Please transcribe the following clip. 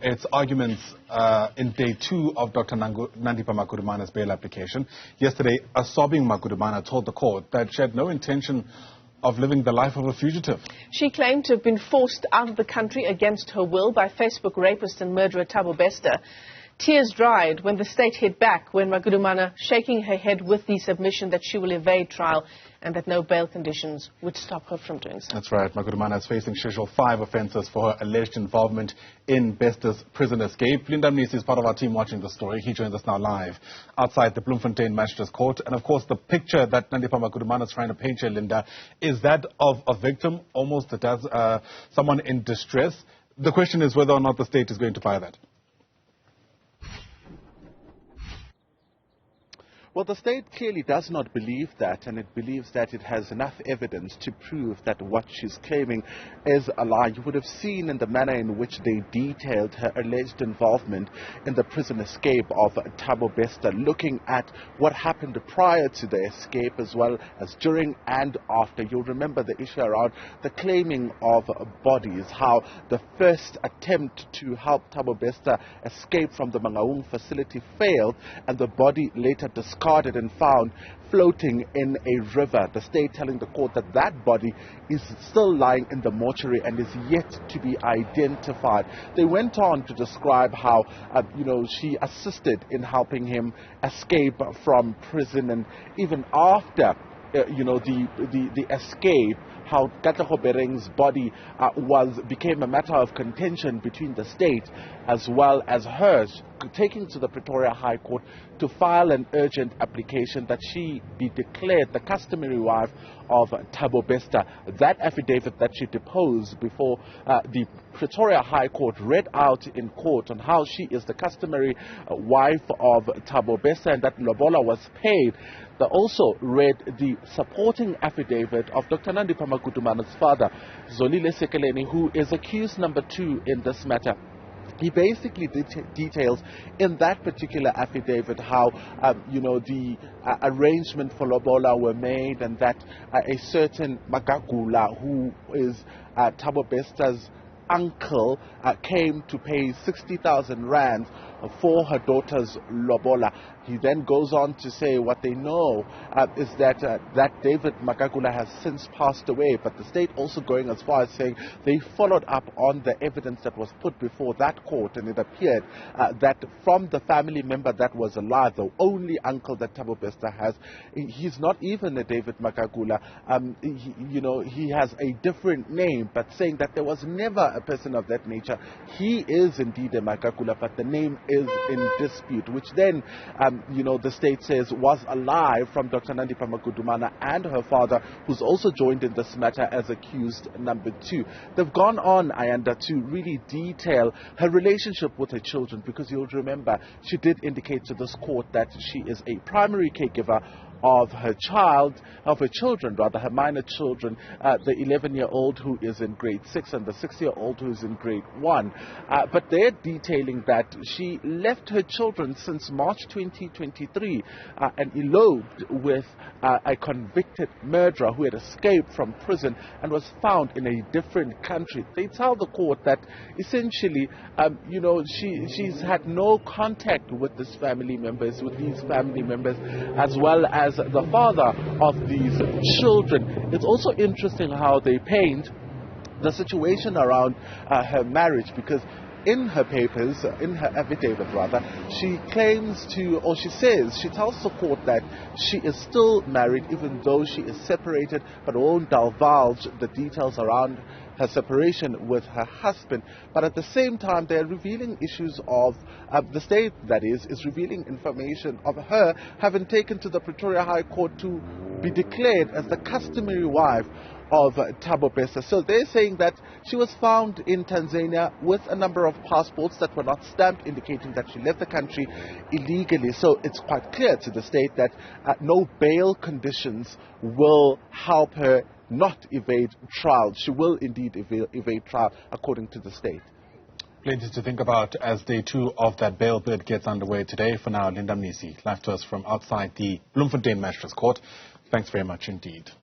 Its arguments in day 2 of Dr Nandipha Magudumana's bail application. Yesterday, a sobbing Magudumana told the court that she had no intention of living the life of a fugitive. She claimed to have been forced out of the country against her will by Facebook rapist and murderer Thabo Bester. Tears dried when the state hit back when Magudumana shaking her head with the submission that she will evade trial and that no bail conditions would stop her from doing so. That's right. Magudumana is facing Schedule 5 offences for her alleged involvement in Bester's prison escape. Mnisi is part of our team watching the story. He joins us now live outside the Bloemfontein Magistrate Court. And of course, the picture that Nandipha Magudumana is trying to paint here, Linda, is that of a victim, almost someone in distress. The question is whether or not the state is going to buy that. Well, the state clearly does not believe that, and it believes that it has enough evidence to prove that what she's claiming is a lie. You would have seen in the manner in which they detailed her alleged involvement in the prison escape of Thabo Bester, looking at what happened prior to the escape as well as during and after. You'll remember the issue around the claiming of bodies, how the first attempt to help Thabo Bester escape from the Mangaung facility failed, and the body later discarded and found floating in a river. The state telling the court that that body is still lying in the mortuary and is yet to be identified. They went on to describe how, she assisted in helping him escape from prison, and even after the escape, how Katlego Bereng's body became a matter of contention between the state as well as hers, taking to the Pretoria High Court to file an urgent application that she be declared the customary wife of Thabo Bester. That affidavit that she deposed before the Pretoria High Court read out in court on how she is the customary wife of Thabo Bester and that lobola was paid. They also read the supporting affidavit of Dr Nandipha Magudumana's father, Zolile Sekeleni, who is accused number 2 in this matter. He basically details in that particular affidavit how, the arrangement for lobola were made, and that a certain Magagula, who is Thabo Bester's uncle, came to pay 60,000 rand for her daughter's lobola. He then goes on to say what they know is that David Magagula has since passed away, but the state also going as far as saying they followed up on the evidence that was put before that court, and it appeared that from the family member that was alive, the only uncle that Thabo Bester has, he's not even a David Magagula. He has a different name, but saying that there was never a person of that nature. He is indeed a Magagula, but the name is in dispute, which then the state says was a lie from Dr Nandipha Magudumana and her father, who's also joined in this matter as accused number 2. They've gone on, Ayanda, to really detail her relationship with her children, because you'll remember she did indicate to this court that she is a primary caregiver of her children, her minor children, the 11-year-old who is in grade 6 and the 6-year-old who is in grade 1. But they're detailing that she left her children since March 2023 and eloped with a convicted murderer who had escaped from prison and was found in a different country. They tell the court that essentially, she's had no contact with these family members, as well as the father of these children. It's also interesting how they paint the situation around her marriage, because in her papers, in her affidavit rather, she tells the court that she is still married even though she is separated, but won't divulge the details around her separation with her husband. But at the same time, they are revealing issues of the state, that is revealing information of her having taken to the Pretoria High Court to be declared as the customary wife of Thabo Bester. So they're saying that she was found in Tanzania with a number of passports that were not stamped, indicating that she left the country illegally. So it's quite clear to the state that no bail conditions will help her not evade trial. She will indeed evade trial, according to the state. Plenty to think about as day 2 of that bail bid gets underway today. For now, Linda Mnisi, live to us from outside the Bloemfontein Magistrates Court. Thanks very much indeed.